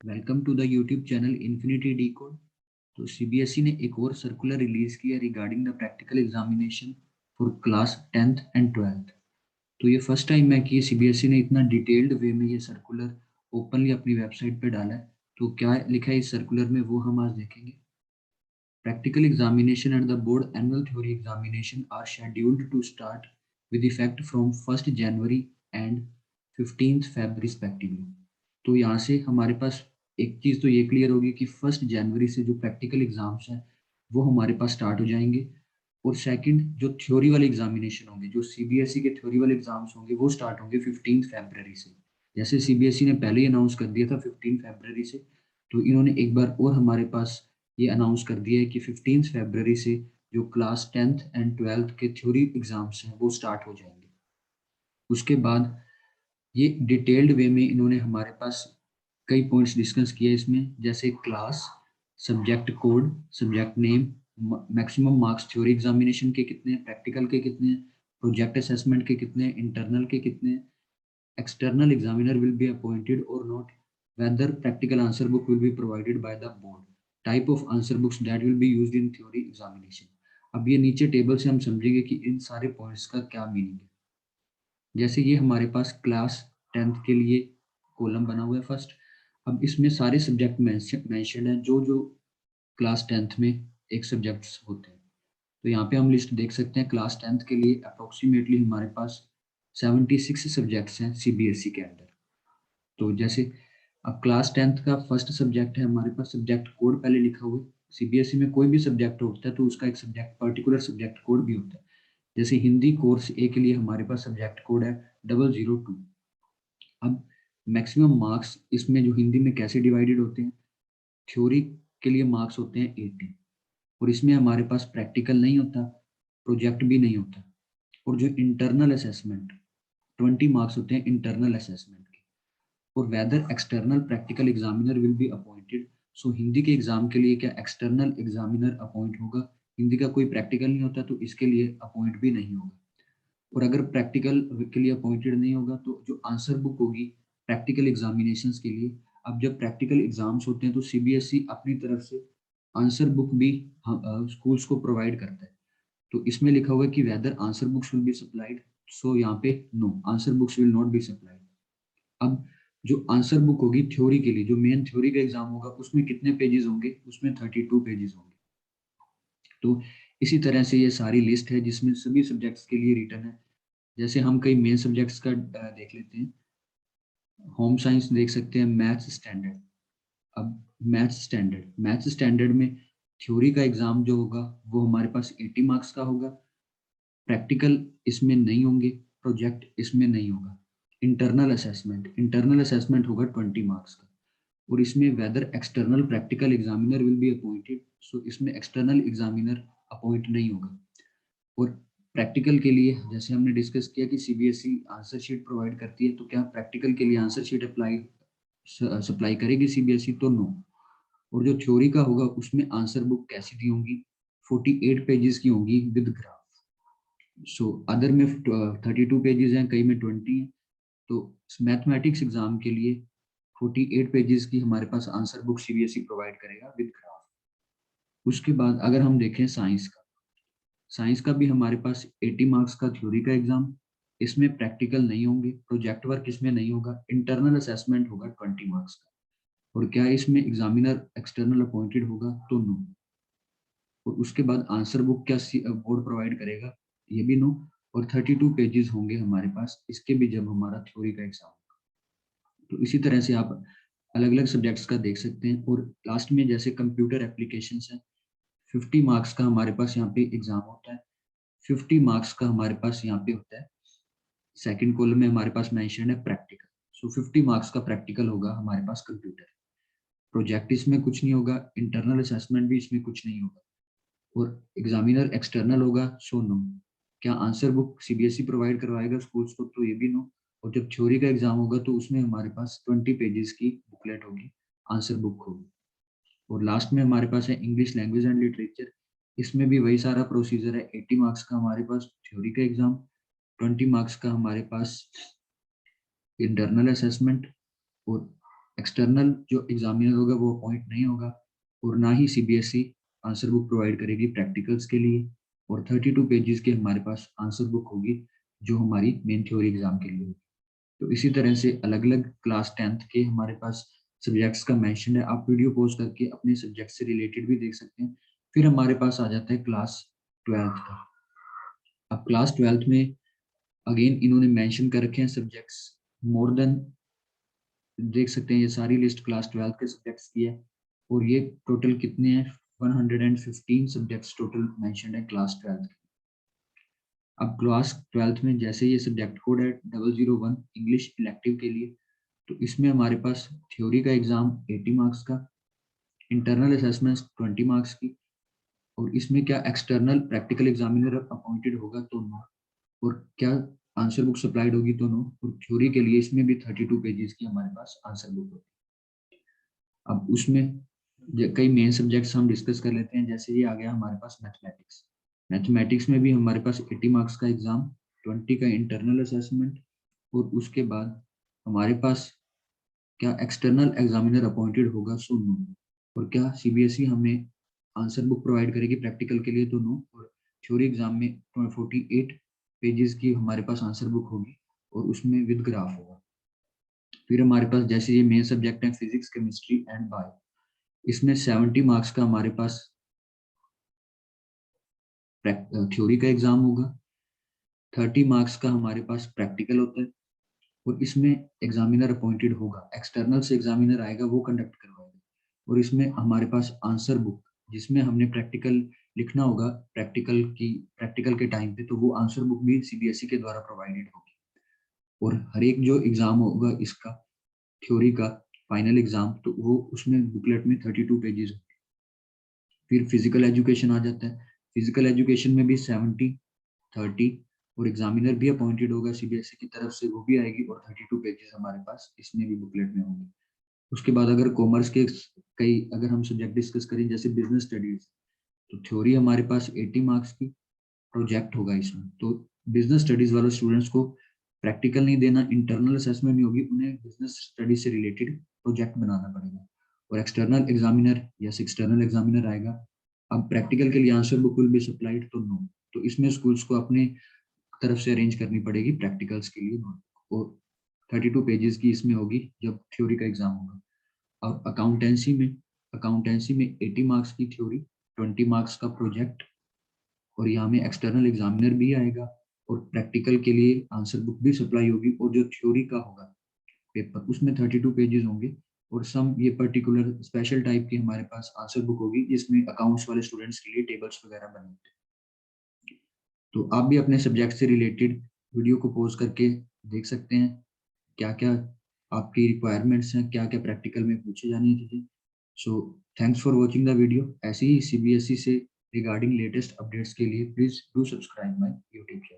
Welcome to the YouTube channel infinity D code. तो CBSE ने एक और सर्कुलर रिलीज किया regarding the practical examination for class 10th and 12th। तो ये फर्स्ट टाइम है कि सीबीएसई ने इतना डिटेल्ड वे में ये सर्कुलर ओपनली अपनी वेबसाइट पे डाला है। तो क्या लिखा है इस सर्कुलर में वो हम आज देखेंगे। Practical examination and the board annual theory examination are scheduled to start with effect from 1st January and 15th Feb respectively. तो यहाँ से हमारे पास एक चीज़ तो ये क्लियर होगी कि 1st जनवरी से जो प्रैक्टिकल एग्जाम्स हैं वो हमारे पास स्टार्ट हो जाएंगे, और सेकंड जो थ्योरी वाले एग्जामिनेशन होंगे, जो सीबीएसई के थ्योरी वाले एग्जाम्स होंगे, वो स्टार्ट होंगे 15 फरवरी से। जैसे सीबीएसई ने पहले ही अनाउंस कर दिया था 15 फरवरी से, तो इन्होंने एक बार और हमारे पास ये अनाउंस कर दिया है कि 15 फरवरी से जो क्लास 10th एंड 12th के थ्योरी एग्जाम्स हैं वो स्टार्ट हो जाएंगे। उसके बाद ये डिटेल्ड वे में इन्होंने हमारे पास कई पॉइंट्स डिस्कस किए इसमें, जैसे class, subject code, subject name, maximum marks theory examination के कितने, प्रैक्टिकल के कितने, प्रोजेक्ट असेसमेंट के कितने, इंटरनल के कितने, external examiner will be appointed or not, whether practical answer book will be provided by the board, type of answer books that will be used in theory examination। अब ये नीचे table से हम समझेंगे कि इन सारे पॉइंट्स का क्या मीनिंग है। जैसे ये हमारे पास क्लास 10th के लिए कॉलम बना हुआ है फर्स्ट। अब इसमें सारे सब्जेक्ट मेंशन है जो जो क्लास 10th में एक सब्जेक्ट्स होते हैं। तो यहाँ पे हम लिस्ट देख सकते हैं। क्लास 10th के लिए अप्रोक्सीमेटली हमारे पास 76 सब्जेक्ट्स हैं सीबीएसई के अंदर। तो जैसे अब क्लास 10th का फर्स्ट सब्जेक्ट है हमारे पास सब्जेक्ट कोड पहले लिखा हुआ है। सीबीएसई में कोई भी सब्जेक्ट होता है तो उसका एक सब्जेक्ट पर्टिकुलर सब्जेक्ट कोड भी होता है। जैसे हिंदी कोर्स ए के लिए हमारे पास सब्जेक्ट कोड है 002। अब मैक्सिमम मार्क्स इसमें जो हिंदी में कैसे डिवाइडेड होते हैं, थ्योरी के लिए मार्क्स होते हैं 80, और इसमें हमारे पास प्रैक्टिकल नहीं होता, प्रोजेक्ट भी नहीं होता, और जो इंटरनल असेसमेंट 20 मार्क्स होते हैं इंटरनल असेसमेंट के, और whether external practical examiner will be appointed. So Hindi के एग्जाम के लिए क्या एक्सटर्नल एग्जामिनर अपॉइंट होगा, हिंदी का कोई प्रैक्टिकल नहीं होता तो इसके लिए अपॉइंट भी नहीं होगा। और अगर प्रैक्टिकल के लिए अपॉइंटेड नहीं होगा तो जो आंसर बुक होगी प्रैक्टिकल एग्जामिनेशंस के लिए, अब जब प्रैक्टिकल एग्जाम्स होते हैं तो सीबीएसई अपनी तरफ से आंसर बुक भी स्कूल्स को प्रोवाइड करता है। तो इसमें लिखा हुआ है कि whether answer books will be supplied. So यहाँ पे no, answer books will not be supplied. अब जो आंसर बुक होगी थ्योरी के लिए, जो मेन थ्योरी का एग्जाम होगा, उसमें कितने पेजेस होंगे, उसमें 32 पेजेस होंगे। तो इसी तरह से ये सारी लिस्ट है जिसमें सभी सब्जेक्ट्स के लिए रिटर्न है। जैसे हम कई मेन सब्जेक्ट्स का देख लेते हैं। होम साइंस देख सकते हैं, मैथ्स स्टैंडर्ड। अब मैथ्स स्टैंडर्ड में थ्योरी का एग्जाम जो होगा वो हमारे पास 80 मार्क्स का होगा, प्रैक्टिकल इसमें नहीं होंगे, प्रोजेक्ट इसमें नहीं होगा। इंटरनल असेसमेंट होगा 20 मार्क्स का, और इसमें whether external practical examiner will be appointed. So इसमें एक्सटर्नल एग्जामिनर अपॉइंट नहीं होगा। और प्रैक्टिकल के लिए जैसे हमने डिस्कस किया कि सीबीएसई आंसर शीट प्रोवाइड करती है, तो क्या प्रैक्टिकल के लिए आंसर शीट सप्लाई करेगी सीबीएसई, तो नो। और जो थ्योरी का होगा उसमें आंसर बुक कैसी दी होंगी, 48 पेजेस की होंगी विद ग्राफ। सो अदर में 32 पेजेस हैं, कई में 20 हैं। तो मैथमेटिक्स एग्जाम के लिए 48 पेजेस की हमारे पास आंसर बुक सीबीएसई प्रोवाइड करेगा विद ग्राफ। उसके बाद अगर हम देखें साइंस का भी हमारे पास 80 मार्क्स का थ्योरी का एग्जाम, इसमें प्रैक्टिकल नहीं होंगे, प्रोजेक्ट वर्क इसमें नहीं होगा, इंटरनल असेसमेंट होगा 20 मार्क्स का। और क्या इसमें एग्जामिनर एक्सटर्नल अपॉइंटेड होगा, तो नो। और उसके बाद आंसर बुक क्या बोर्ड प्रोवाइड करेगा, ये भी नो। और 32 पेजेस होंगे हमारे पास इसके भी जब हमारा थ्योरी का एग्जाम होगा। तो इसी तरह से आप अलग अलग सब्जेक्ट्स का देख सकते हैं। और लास्ट में जैसे कंप्यूटर एप्लीकेशन है, 50 मार्क्स का हमारे पास यहाँ पे एग्जाम होता है, 50 मार्क्स का हमारे पास यहाँ पे होता है। सेकंड कॉलम में हमारे पास मेंशन है प्रैक्टिकल। सो 50 मार्क्स का प्रैक्टिकल होगा हमारे पास कंप्यूटर। प्रोजेक्ट इसमें कुछ नहीं होगा, इंटरनल असेसमेंट भी इसमें कुछ नहीं होगा, और एग्जामिनर एक्सटर्नल होगा, सो नो। क्या आंसर बुक सीबीएसई प्रोवाइड करवाएगा स्कूल्स को, तो ये भी नो। और जब थ्योरी का एग्जाम होगा तो उसमें हमारे पास 20 पेजेस की बुकलेट होगी, आंसर बुक होगी। और लास्ट में हमारे पास है इंग्लिश लैंग्वेज एंड लिटरेचर। इसमें भी वही सारा प्रोसीजर है, 80 मार्क्स का हमारे पास थ्योरी का एग्जाम, 20 मार्क्स का हमारे पास इंटरनल असेसमेंट, और एक्सटर्नल जो एग्जामिनर होगा वो अपॉइंट नहीं होगा, और ना ही सीबीएसई आंसर बुक प्रोवाइड करेगी प्रैक्टिकल्स के लिए, और 32 पेजेस की हमारे पास आंसर बुक होगी जो हमारी मेन थ्योरी एग्जाम के लिए होगी। तो इसी तरह से अलग अलग क्लास 10th के हमारे पास सब्जेक्ट्स का मेंशन है, आप वीडियो पॉज करके अपने सब्जेक्ट से रिलेटेड भी देख सकते हैं। फिर हमारे पास आ जाता है क्लास 12th का। अब क्लास 12th में अगेन इन्होंने मेंशन कर रखे हैं सब्जेक्ट्स मोर देन, देख सकते हैं ये सारी लिस्ट क्लास 12th के सब्जेक्ट्स की है, और ये टोटल कितने हैं, 115 सब्जेक्ट्स टोटल मेंशन्ड है क्लास 12th। अब क्लास 12th में जैसे ये सब्जेक्ट कोड है 001 इंग्लिश इलेक्टिव के लिए, तो इसमें हमारे पास थ्योरी का एग्जाम 80 मार्क्स का, इंटरनल असेसमेंट 20 मार्क्स की, और इसमें क्या एक्सटर्नल प्रैक्टिकल एग्जामिनर अपॉइंटेड होगा तो नो, और क्या आंसर बुक सप्लाइड होगी तो नो, और थ्योरी के लिए इसमें भी 32 पेजेस की हमारे पास आंसर बुक होगी। अब उसमें कई मेन सब्जेक्ट्स हम डिस्कस कर लेते हैं, जैसे ये आ गया हमारे पास मैथमेटिक्स। मैथमेटिक्स में भी हमारे पास 80 मार्क्स का एग्जाम, 20 का इंटरनल असेसमेंट, और उसके बाद हमारे पास क्या एक्सटर्नल एग्जामिनर अपॉइंटेड होगा सो नो, और क्या सीबीएसई हमें आंसर बुक प्रोवाइड करेगी प्रैक्टिकल के लिए तो नो, और थ्योरी एग्जाम में 48 पेजेस की हमारे पास आंसर बुक होगी और उसमें विद ग्राफ होगा। फिर हमारे पास जैसे ये मेन सब्जेक्ट है फिजिक्स केमिस्ट्री एंड बायो, इसमें 70 मार्क्स का हमारे पास थ्योरी का एग्जाम होगा, 30 मार्क्स का हमारे पास प्रैक्टिकल होता है, और इसमें एग्जामिनर अपॉइंटेड होगा, एक्सटर्नल से एग्जामिनर आएगा वो कंडक्ट करवाएगा, और इसमें हमारे पास आंसर बुक जिसमें हमने प्रैक्टिकल लिखना होगा प्रैक्टिकल के टाइम पे, तो वो आंसर बुक भी सीबीएसई के द्वारा प्रोवाइडेड होगी। और हर एक जो एग्जाम होगा इसका थ्योरी का फाइनल एग्जाम, तो वो उसमें बुकलेट में 32 पेजेस होंगे। फिर फिजिकल एजुकेशन आ जाता है, फिजिकल एजुकेशन में भी 70 30, और एग्जामिनर भी अपॉइंटेड होगा सीबीएसई की तरफ से, वो भी आएगी, और 32 पेजेस हमारे पास इसमें भी बुकलेट में होंगे। उसके बाद अगर कॉमर्स के कई अगर हम सब्जेक्ट डिस्कस करें जैसे बिजनेस स्टडीज, तो थ्योरी हमारे पास 80 मार्क्स की, प्रोजेक्ट होगा इसमें, तो बिजनेस स्टडीज वाले स्टूडेंट्स को प्रैक्टिकल नहीं देना, इंटरनल असेसमेंट नहीं होगी, उन्हें बिजनेस स्टडीज से रिलेटेड प्रोजेक्ट बनाना पड़ेगा, और एक्सटर्नल एग्जामिनर या एक्सटर्नल एग्जामिनर आएगा। अब प्रैक्टिकल के लिए answer book will be supplied तो नो, तो इसमें स्कूल्स को अपने तरफ से अरेंज करनी पड़ेगी प्रैक्टिकल्स के लिए नोटबुक, और 32 पेजेस की इसमें होगी जब थ्योरी का एग्जाम होगा। और अकाउंटेंसी में 80 मार्क्स की थ्योरी, 20 मार्क्स का प्रोजेक्ट, और यहाँ में एक्सटर्नल एग्जामिनर भी आएगा, और प्रैक्टिकल के लिए आंसर बुक भी सप्लाई होगी, और जो थ्योरी का होगा पेपर उसमें 32 पेजेस होंगे, और सम ये पर्टिकुलर स्पेशल टाइप की हमारे पास आंसर बुक होगी जिसमें अकाउंट्स वाले स्टूडेंट्स के लिए टेबल्स वगैरह बने होते हैं। तो आप भी अपने सब्जेक्ट से रिलेटेड वीडियो को पॉज करके देख सकते हैं क्या क्या आपकी रिक्वायरमेंट्स हैं, क्या क्या प्रैक्टिकल में पूछे जानी है चीजें। So thanks for watching the video. ऐसे ही सीबीएसई से रिगार्डिंग लेटेस्ट अपडेट्स के लिए please do subscribe my YouTube channel.